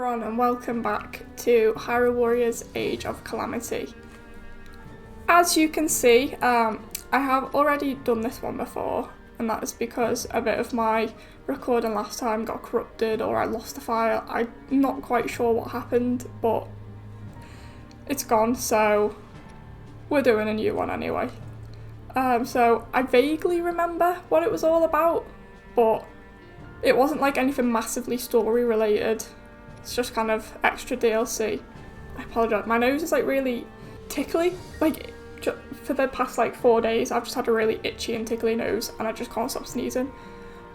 everyone and welcome back to Hyrule Warriors Age of Calamity. As you can see, I have already done this one before, and that is because a bit of my recording last time got corrupted or I lost the file. I'm not quite sure what happened, but it's gone, so we're doing a new one anyway. So I vaguely remember what it was all about, but it wasn't like anything massively story related. It's just kind of extra DLC. I apologise, my nose is like really tickly. Like for the past like 4 days I've just had a really itchy and tickly nose and I just can't stop sneezing.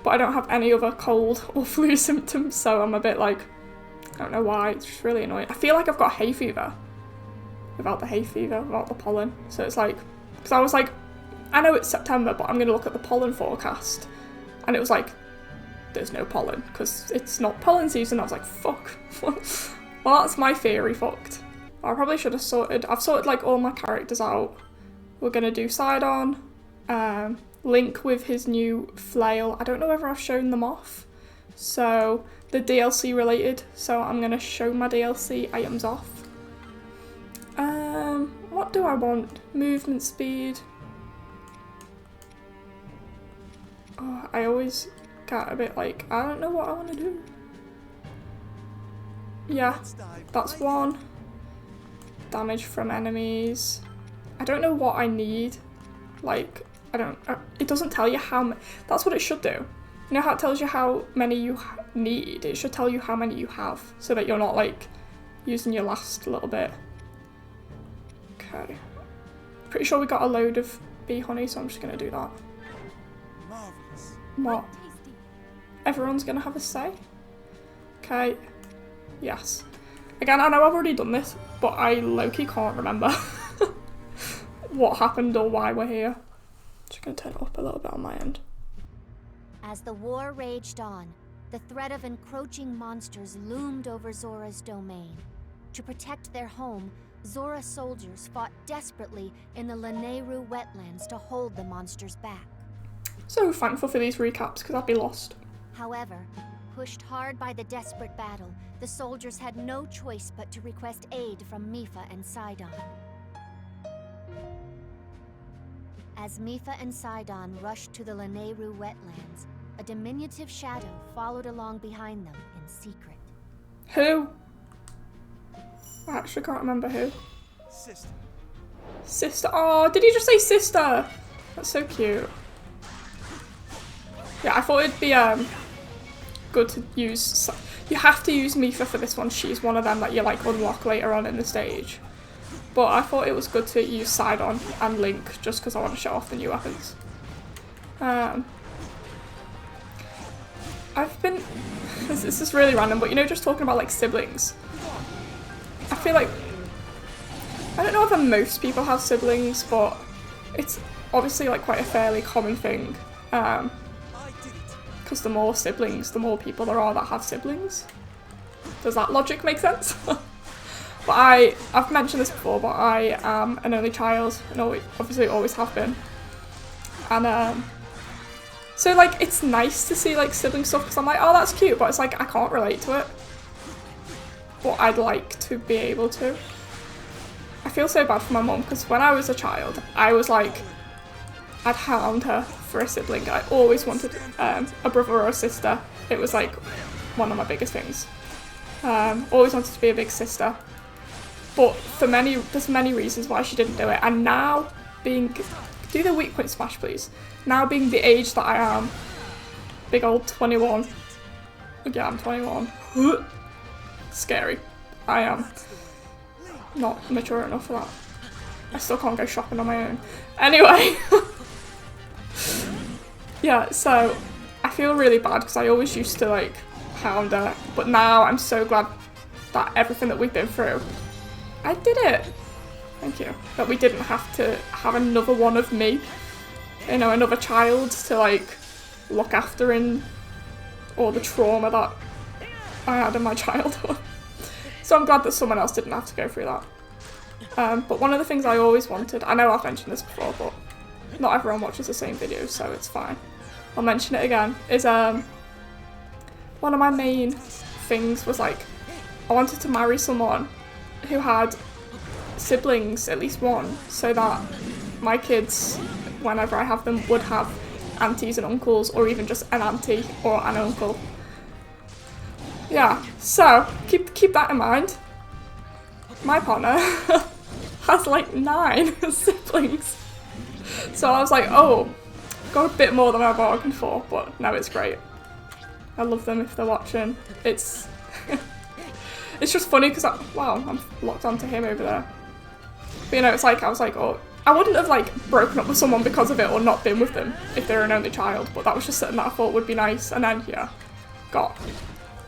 But I don't have any other cold or flu symptoms, so I'm a bit like, I don't know why, it's just really annoying. I feel like I've got hay fever. Without the hay fever, without the pollen. So it's like, because I was like, I know it's September, but I'm going to look at the pollen forecast. And it was like, there's no pollen, because it's not pollen season. I was like, fuck. Well, that's my theory fucked. I probably should have I've sorted like all my characters out. We're going to do Sidon, Link with his new flail. I don't know whether I've shown them off. So, the DLC related. So I'm going to show my DLC items off. What do I want? Movement speed. Oh, I always get a bit like, I don't know what I want to do. Yeah, that's one. Damage from enemies. I don't know what I need. Like, it doesn't tell you how many. That's what it should do. You know how it tells you how many you need? It should tell you how many you have, so that you're not like using your last little bit. Okay. Pretty sure we got a load of bee honey, so I'm just gonna do that. What? Everyone's gonna have a say? Okay. Yes. Again, I know I've already done this, but I low-key can't remember what happened or why we're here. Just gonna turn it up a little bit on my end. As the war raged on, the threat of encroaching monsters loomed over Zora's domain. To protect their home, Zora soldiers fought desperately in the Lanayru wetlands to hold the monsters back. So thankful for these recaps, because I'd be lost. However, pushed hard by the desperate battle, the soldiers had no choice but to request aid from Mipha and Sidon. As Mipha and Sidon rushed to the Lanayru wetlands, a diminutive shadow followed along behind them in secret. Who? I actually can't remember who. Sister. Sister. Oh, did he just say sister? That's so cute. Yeah, I thought it'd be good to use. You have to use Mipha for this one. She's one of them that you like unlock later on in the stage. But I thought it was good to use Sidon and Link just because I want to show off the new weapons. I've been. This is really random, but you know, just talking about like siblings. I feel like, I don't know if most people have siblings, but it's obviously like quite a fairly common thing. Because the more siblings, the more people there are that have siblings. Does that logic make sense? But I've mentioned this before, but I am an only child, and obviously always have been. And so like it's nice to see like sibling stuff, because I'm like, oh, that's cute, but it's like I can't relate to it. But I'd like to be able to. I feel so bad for my mum, because when I was a child, I was like, I'd hound her for a sibling. I always wanted a brother or a sister. It was like one of my biggest things. Always wanted to be a big sister. But there's many reasons why she didn't do it. And now being, do the weak point smash please. Now being the age that I am, big old 21. Yeah, I'm 21. Scary. I am not mature enough for that. I still can't go shopping on my own. Anyway. Yeah, so I feel really bad because I always used to like hound her, but now I'm so glad that everything that we've been through, I did it. Thank you. That we didn't have to have another one of me, you know, another child to like look after in all the trauma that I had in my childhood. So I'm glad that someone else didn't have to go through that. But one of the things I always wanted, I know I've mentioned this before, but not everyone watches the same videos, so it's fine. I'll mention it again, is one of my main things was like I wanted to marry someone who had siblings, at least one, so that my kids, whenever I have them, would have aunties and uncles, or even just an auntie or an uncle. Yeah, so keep that in mind. My partner has like 9 siblings. So I was like, oh, got a bit more than I bargained for, but no, it's great. I love them if they're watching. It's it's just funny because wow, I'm locked onto him over there. But you know, it's like, I was like, oh, I wouldn't have like broken up with someone because of it or not been with them if they're an only child, but that was just something that I thought would be nice. And then, yeah, got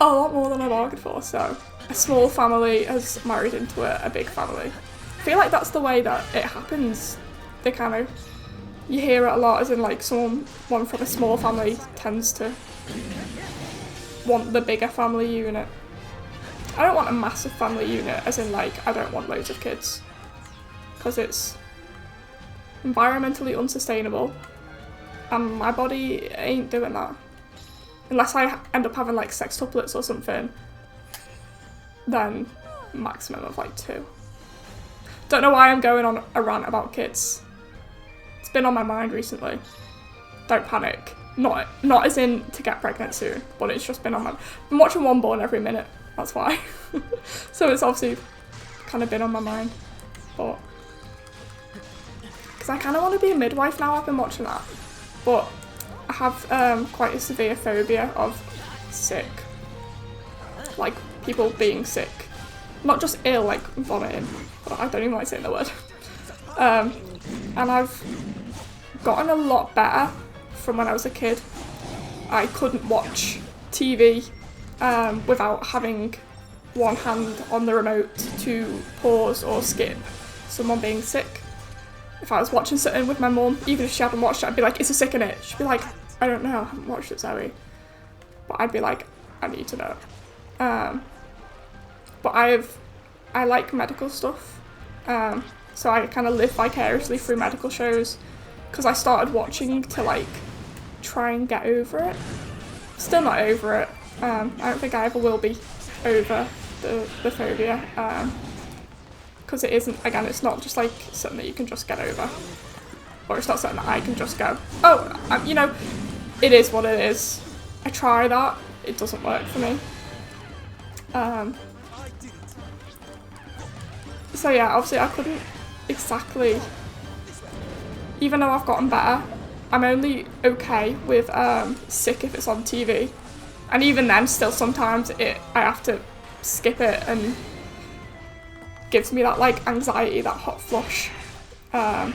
a lot more than I bargained for. So a small family has married into a big family. I feel like that's the way that it happens. They kind of, you hear it a lot, as in like someone from a small family tends to want the bigger family unit. I don't want a massive family unit, as in like I don't want loads of kids, because it's environmentally unsustainable and my body ain't doing that. Unless I end up having like sextuplets or something, then maximum of like 2. Don't know why I'm going on a rant about kids. It's been on my mind recently. Don't panic. Not as in to get pregnant soon, but it's just been on my... I'm watching One Born every minute, that's why. So it's obviously kind of been on my mind, but... Because I kind of want to be a midwife now, I've been watching that. But I have quite a severe phobia of sick. Like, people being sick. Not just ill, like vomiting. But I don't even like saying the word. And I've gotten a lot better from when I was a kid. I couldn't watch TV without having one hand on the remote to pause or skip someone being sick. If I was watching something with my mum, even if she hadn't watched it, I'd be like, is there sick in it? She'd be like, I don't know, I haven't watched it, Zoe. But I'd be like, I need to know. But I like medical stuff. So I kind of live vicariously through medical shows, because I started watching to like try and get over it. Still not over it. I don't think I ever will be over the phobia. Because it isn't, again, it's not just like something that you can just get over. Or it's not something that I can just go, oh, you know, it is what it is. I try that, it doesn't work for me. So yeah, obviously I couldn't exactly, even though I've gotten better, I'm only okay with sick if it's on TV. And even then, still sometimes I have to skip it, and gives me that like anxiety, that hot flush. I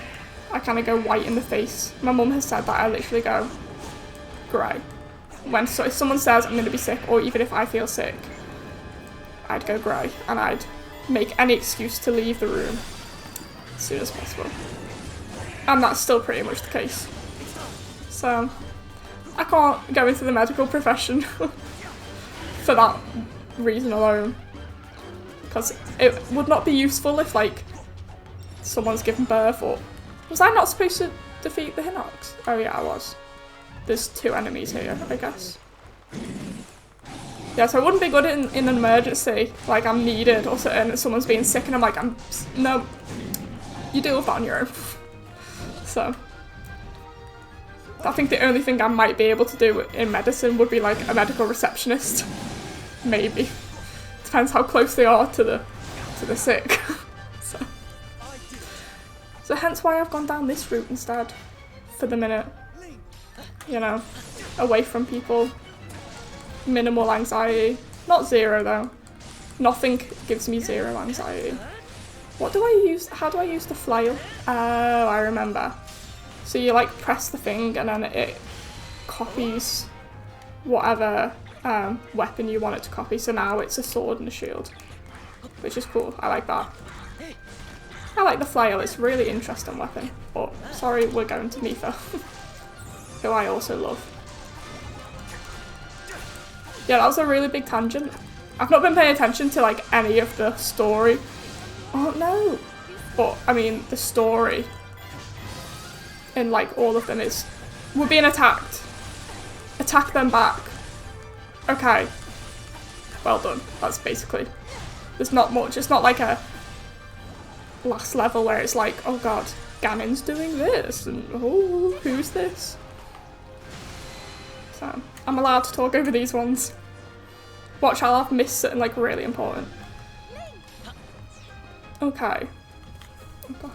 kind of go white in the face. My mum has said that I literally go grey. If someone says I'm going to be sick, or even if I feel sick, I'd go grey, and I'd make any excuse to leave the room as soon as possible. And that's still pretty much the case. So I can't go into the medical profession for that reason alone. Because it would not be useful if, like, someone's given birth, or... Was I not supposed to defeat the Hinox? Oh yeah, I was. There's 2 enemies here, I guess. Yeah, so it wouldn't be good in an emergency, like I'm needed or something, and someone's being sick, and I'm like, no, you deal with that on your own. So, I think the only thing I might be able to do in medicine would be like a medical receptionist. Maybe. Depends how close they are to the sick. So hence why I've gone down this route instead, for the minute. You know, away from people. Minimal anxiety. Not 0 though. Nothing gives me 0 anxiety. What do I use? How do I use the flail? Oh, I remember. So you like press the thing and then it copies whatever weapon you want it to copy. So now it's a sword and a shield, which is cool. I like that. I like the flail. It's a really interesting weapon. But sorry, we're going to Mifa, who I also love. Yeah, that was a really big tangent. I've not been paying attention to like any of the story. Oh no! But I mean, the story in like all of them is we're being attacked. Attack them back. Okay. well done. That's basically, there's not much. It's not like a last level where it's like, oh god, Ganon's doing this, and oh, who's this? So, I'm allowed to talk over these ones. Watch, I'll have missed something like really important. Okay. Oh gosh.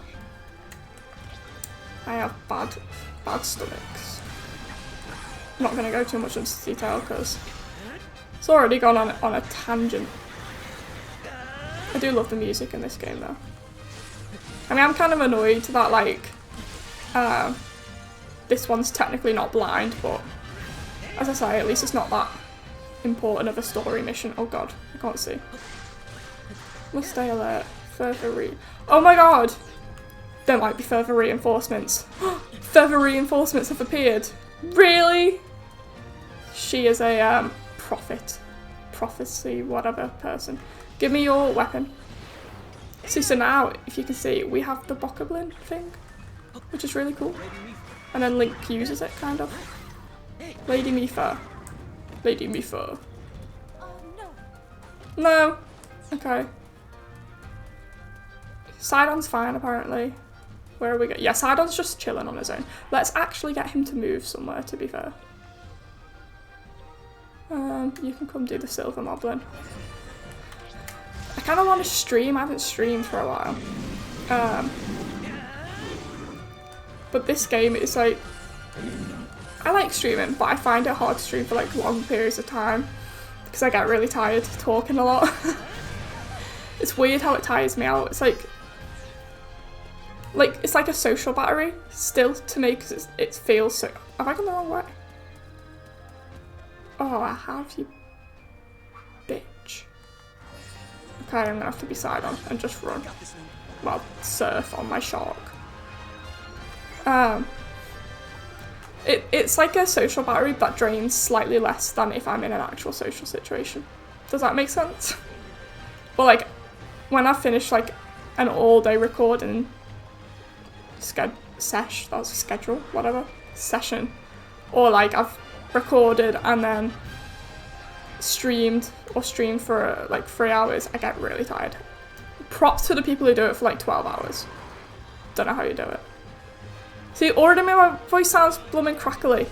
I have bad stomachs. I'm not gonna go too much into detail because it's already gone on a tangent. I do love the music in this game though. I mean, I'm kind of annoyed that like this one's technically not blind, but as I say, at least it's not that important of a story mission. Oh god, I can't see. Must stay alert. Further oh my god! There might be further reinforcements. Further reinforcements have appeared. Really? She is a prophecy, whatever person. Give me your weapon. See, so now, if you can see, we have the Bokoblin thing, which is really cool. And then Link uses it, kind of. Lady Mifa. Lady Mifa. No. Okay. Sidon's fine, apparently. Where are we going? Yeah, Sidon's just chilling on his own. Let's actually get him to move somewhere, to be fair. You can come do the Silver Moblin. I kind of want to stream. I haven't streamed for a while. But this game is like... I like streaming, but I find it hard to stream for like long periods of time. Because I get really tired talking a lot. It's weird how it tires me out. It's like it's like a social battery still to me because it feels so... Have I gone the wrong way? Oh, I have, you bitch. Okay, I'm gonna have to be Sidon and just run. Well, surf on my shark. It's like a social battery that drains slightly less than if I'm in an actual social situation. Does that make sense? But like, when I finish like an all-day recording session, or like I've recorded and then streamed for like 3 hours, I get really tired. Props to the people who do it for like 12 hours. Don't know how you do it. See, already my voice sounds blooming crackly.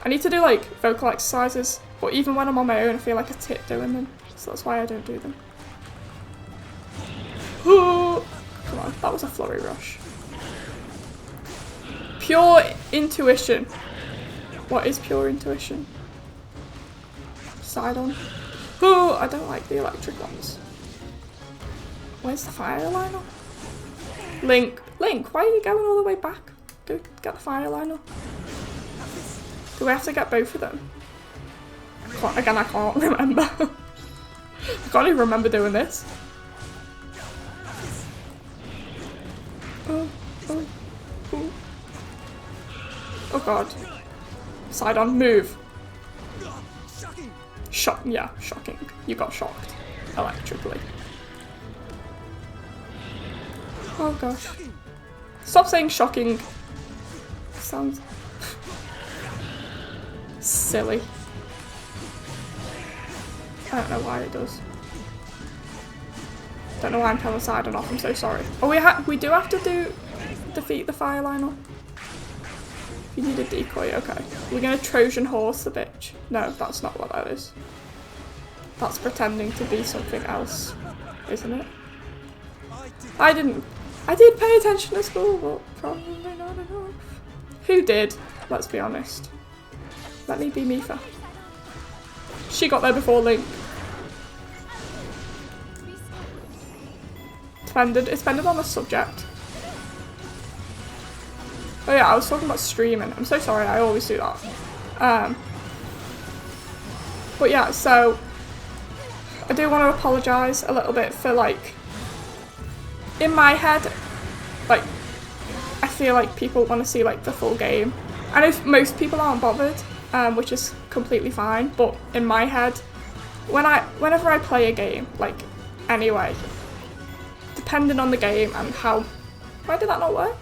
I need to do like vocal exercises, but even when I'm on my own I feel like a tit doing them, so that's why I don't do them. Come on, that was a flurry rush. Pure intuition. What is pure intuition? Sidon. Oh, I don't like the electric ones. Where's the fire liner? Link, why are you going all the way back? Go get the fire liner. Do we have to get both of them? Again, I can't remember. I can't even remember doing this. Oh god. Sidon, move. Yeah, shocking. You got shocked. Electrically. Oh gosh. Stop saying shocking. Sounds silly. I don't know why it does. Don't know why I'm telling Sidon off, I'm so sorry. Oh, we do have to defeat the fire liner. You need a decoy, okay. We're gonna Trojan horse the bitch. No, that's not what that is. That's pretending to be something else, isn't it? I did pay attention at school, but probably not enough. Who did? Let's be honest. Let me be Mifa. She got there before Link. It depended on the subject. Oh yeah, I was talking about streaming. I'm so sorry, I always do that. But yeah, so I do want to apologise a little bit for like, in my head, like, I feel like people want to see like the full game. I know most people aren't bothered, which is completely fine, but in my head, whenever I play a game, like, anyway, depending on the game and how... Why did that not work?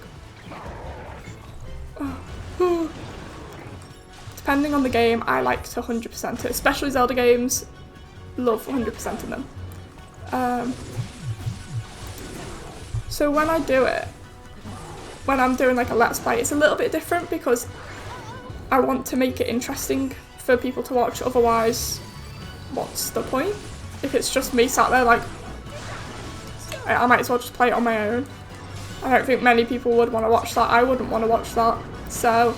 Depending on the game, I like to 100% it, especially Zelda games. love 100%ing them. So when I do it, when I'm doing like a let's play, it's a little bit different because I want to make it interesting for people to watch, otherwise what's the point? If it's just me sat there like, I might as well just play it on my own. I don't think many people would want to watch that. I wouldn't want to watch that. So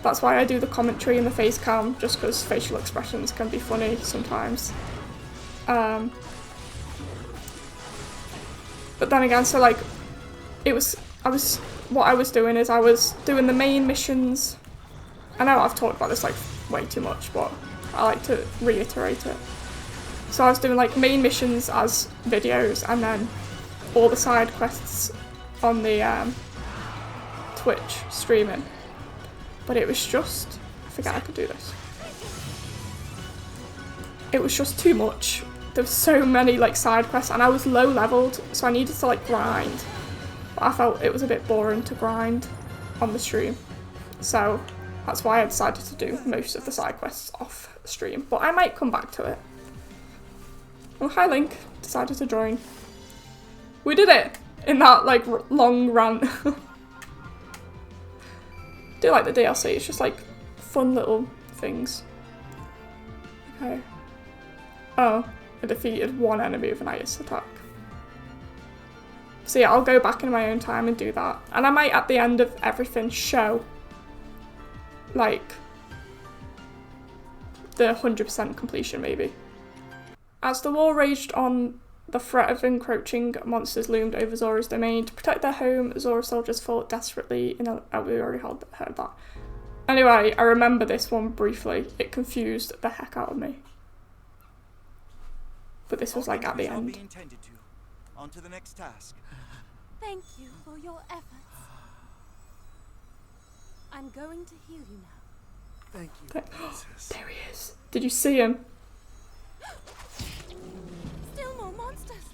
that's why I do the commentary and the face cam, just because facial expressions can be funny sometimes. But then again, so like, what I was doing is I was doing the main missions. I know I've talked about this like way too much, but I like to reiterate it. So I was doing like main missions as videos and then all the side quests on the Twitch streaming. But it was just, I forget I could do this. It was just too much. There were so many like side quests and I was low leveled, so I needed to like grind. But I felt it was a bit boring to grind on the stream. So that's why I decided to do most of the side quests off stream. But I might come back to it. Oh, hi Link, decided to join. We did it in that like long rant. Do like the DLC, it's just like fun little things. Okay. Oh, I defeated one enemy with an ice attack. So yeah, I'll go back in my own time and do that. And I might at the end of everything show like the 100% completion maybe. As the war raged on, the threat of encroaching monsters loomed over Zora's domain. To protect their home, Zora's soldiers fought desperately in a... Oh, we already heard that. Anyway, I remember this one briefly. It confused the heck out of me. But this was like at the end. On to the next task. Thank you for your efforts. I'm going to heal you now. Thank you. There he is. Did you see him? Still more monsters.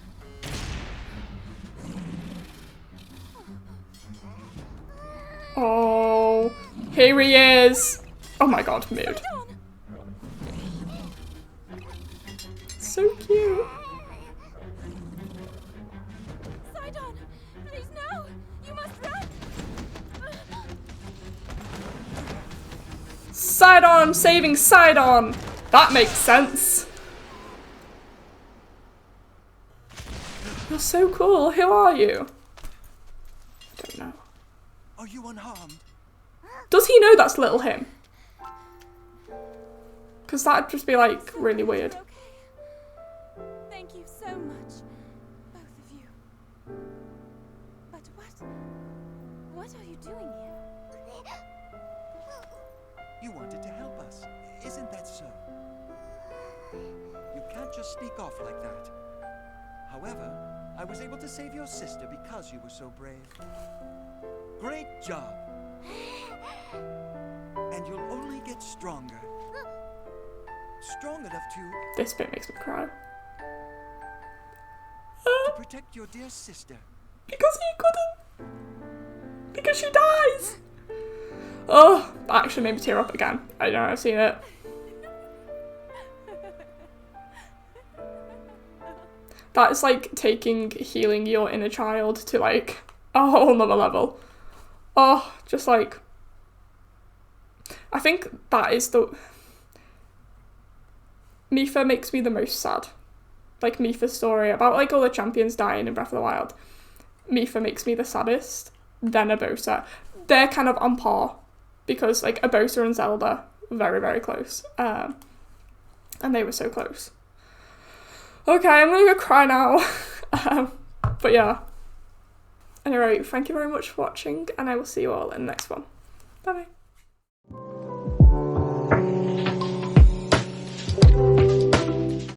Oh, here he is. Oh my god, mood. So cute. Sidon, please no. You must run. Sidon saving Sidon. That makes sense. You're so cool. Who are you? I don't know. Are you unharmed? Does he know that's little him? Because that'd just be like really weird. Okay. Thank you so much, both of you. But what are you doing here? You wanted to help us, isn't that so? You can't just sneak off like that. However, I was able to save your sister because you were so brave. Great job! And you'll only get stronger. Strong enough to... This bit makes me cry. to protect your dear sister. Because he couldn't. Because she dies. Oh, that actually made me tear up again. I don't know, I've seen it. That is like taking healing your inner child to like a whole nother level. Oh, just like, I think that is the, Mipha makes me the most sad. Like Mipha's story about like all the champions dying in Breath of the Wild. Mipha makes me the saddest, then Urbosa. They're kind of on par because like Urbosa and Zelda were very, very close. And they were so close. Okay, I'm gonna go cry now. But yeah. Anyway, thank you very much for watching and I will see you all in the next one. Bye bye.